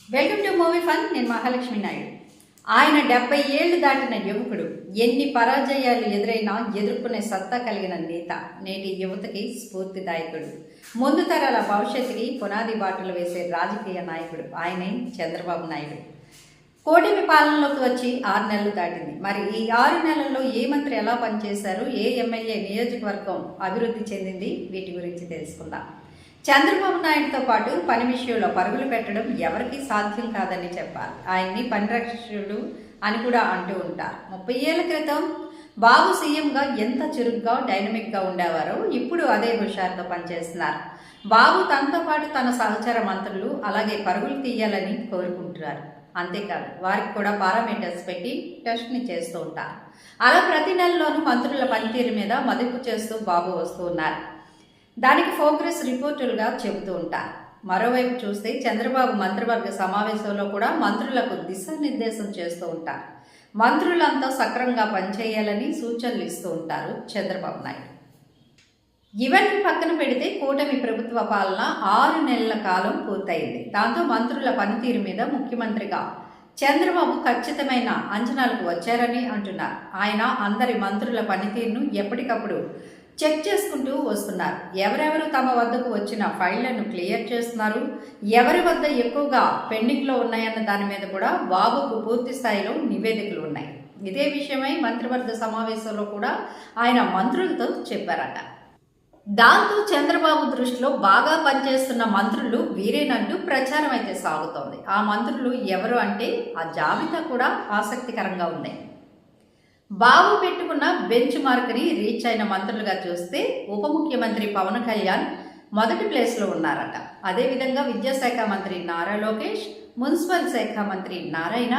Welcome to movie fun. నేను మహాలక్ష్మి నాయుడు. ఆయన 70 ఏళ్లు దాటిన యువకుడు. ఎన్ని పరాజయాలు ఎదురైనా ఎదుర్కొనే సత్తా కలిగిన నేత. నేటి యువతకి స్ఫూర్తిదాయకుడు. ముందు తరాల భవిష్యత్తుకి పునాది బాటలు వేసే రాజకీయ నాయకుడు ఆయనే చంద్రబాబు నాయుడు. కూటమి పాలనలోకి వచ్చి 6 నెలలు దాటింది. మరి ఈ 6 నెలల్లో ఏ మంత్రి ఎలా పనిచేశారు, ఏ ఎమ్మెల్యే నియోజకవర్గం అభివృద్ధి చెందింది, వీటి గురించి తెలుసుకుందాం. చంద్రబాబు నాయుడుతో పాటు పని విషయంలో పరుగులు పెట్టడం ఎవరికీ సాధ్యం కాదని చెప్పాలి. ఆయన్ని పనిరక్షకుడు అని కూడా అంటూ ఉంటారు. 30 ఏళ్ల క్రితం బాబు సీఎంగా ఎంత చురుగ్గా డైనమిక్గా ఉండేవారో ఇప్పుడు అదే హుషారుతో పనిచేస్తున్నారు. బాబు తనతో పాటు తన సహచర మంత్రులు అలాగే పరుగులు తీయాలని కోరుకుంటున్నారు. అంతేకాదు వారికి కూడా పారామీటర్స్ పెట్టి టెస్ట్ని చేస్తూ ఉంటారు. అలా ప్రతి నెలలోనూ మంత్రుల పనితీరు మీద మదింపు చేస్తూ బాబు వస్తూ ఉన్నారు. దానికి ప్రోగ్రెస్ రిపోర్టులుగా చెబుతూ ఉంటారు. మరోవైపు చూస్తే చంద్రబాబు మంత్రివర్గ సమావేశంలో కూడా మంత్రులకు దిశానిర్దేశం చేస్తూ ఉంటారు. మంత్రులంతా సక్రమంగా పనిచేయాలని సూచనలు ఇస్తూ ఉంటారు చంద్రబాబు నాయుడు. ఇవన్నీ పక్కన పెడితే కూటమి ప్రభుత్వ పాలన 6 నెలల కాలం పూర్తయింది. దాంతో మంత్రుల పనితీరు మీద ముఖ్యమంత్రిగా చంద్రబాబు ఖచ్చితమైన అంచనాలకు వచ్చారని అంటున్నారు. ఆయన అందరి మంత్రుల పనితీరును ఎప్పటికప్పుడు చెక్ చేసుకుంటూ వస్తున్నారు. ఎవరెవరు తమ వద్దకు వచ్చిన ఫైళ్లను క్లియర్ చేస్తున్నారు, ఎవరి వద్ద ఎక్కువగా పెండింగ్లో ఉన్నాయన్న దాని మీద కూడా బాబుకు పూర్తి స్థాయిలో నివేదికలు ఉన్నాయి. ఇదే విషయమై మంత్రివర్గ సమావేశంలో కూడా ఆయన మంత్రులతో చెప్పారట. దాంతో చంద్రబాబు దృష్టిలో బాగా పనిచేస్తున్న మంత్రులు వీరేనంటూ ప్రచారం అయితే సాగుతోంది. ఆ మంత్రులు ఎవరు అంటే ఆ జాబితా కూడా ఆసక్తికరంగా ఉంది. బాబు పెట్టుకున్న బెంచ్ మార్క్ని రీచ్ అయిన మంత్రులుగా చూస్తే ఉప ముఖ్యమంత్రి పవన్ కళ్యాణ్ మొదటి ప్లేస్లో ఉన్నారట. అదేవిధంగా విద్యాశాఖ మంత్రి నారా లోకేష్, మున్సిపల్ శాఖ మంత్రి నారాయణ,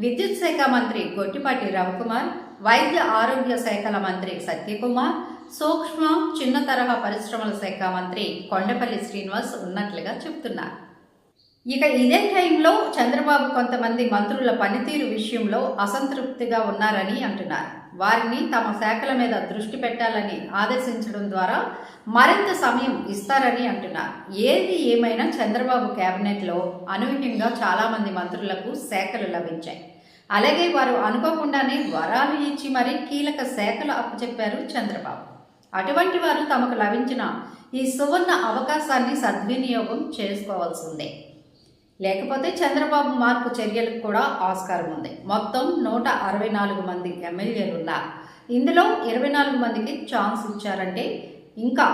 విద్యుత్ శాఖ మంత్రి గొట్టిపాటి రవికుమార్, వైద్య ఆరోగ్య శాఖల మంత్రి సత్యకుమార్, సూక్ష్మ చిన్న తరహా పరిశ్రమల శాఖ మంత్రి కొండపల్లి శ్రీనివాస్ ఉన్నట్లుగా చెబుతున్నారు. ఇక ఇదే టైంలో చంద్రబాబు కొంతమంది మంత్రుల పనితీరు విషయంలో అసంతృప్తిగా ఉన్నారని అంటున్నారు. వారిని తమ శాఖల మీద దృష్టి పెట్టాలని ఆదేశించడం ద్వారా మరింత సమయం ఇస్తారని అంటున్నారు. ఏది ఏమైనా చంద్రబాబు కేబినెట్లో అనూహ్యంగా చాలామంది మంత్రులకు శాఖలు లభించాయి. అలాగే వారు అనుకోకుండానే వరాలు ఇచ్చి మరీ కీలక శాఖలు అప్పచెప్పారు చంద్రబాబు. అటువంటి వారు తమకు లభించిన ఈ సువర్ణ అవకాశాన్ని సద్వినియోగం చేసుకోవాల్సిందే. లేకపోతే చంద్రబాబు మార్పు చర్యలకు కూడా ఆస్కారం ఉంది. మొత్తం 164 మంది ఎమ్మెల్యేలు ఉన్నారు. ఇందులో 24 మందికి ఛాన్స్ ఇచ్చారంటే ఇంకా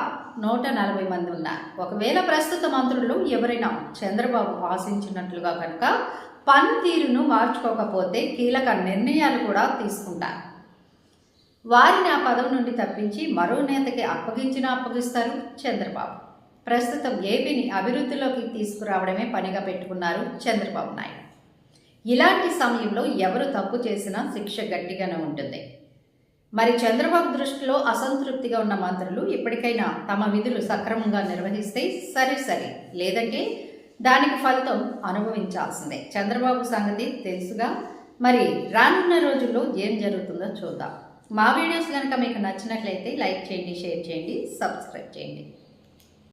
140 మంది ఉన్నారు. ఒకవేళ ప్రస్తుత మంత్రులు ఎవరైనా చంద్రబాబు ఆశించినట్లుగా కనుక పనితీరును మార్చుకోకపోతే కీలక నిర్ణయాలు కూడా తీసుకుంటారు. వారిని ఆ పదవి నుండి తప్పించి మరో నేతకి అప్పగిస్తారు చంద్రబాబు. ప్రస్తుతం ఏపీని అభివృద్ధిలోకి తీసుకురావడమే పనిగా పెట్టుకున్నారు చంద్రబాబు నాయుడు. ఇలాంటి సమయంలో ఎవరు తప్పు చేసినా శిక్ష గట్టిగానే ఉంటుంది. మరి చంద్రబాబు దృష్టిలో అసంతృప్తిగా ఉన్న మంత్రులు ఇప్పటికైనా తమ విధులు సక్రమంగా నిర్వహిస్తే సరే, లేదంటే దానికి ఫలితం అనుభవించాల్సిందే. చంద్రబాబు సంగతి తెలుసుగా. మరి రానున్న రోజుల్లో ఏం జరుగుతుందో చూద్దాం. మా వీడియోస్ కనుక మీకు నచ్చినట్లయితే లైక్ చేయండి, షేర్ చేయండి, సబ్స్క్రైబ్ చేయండి.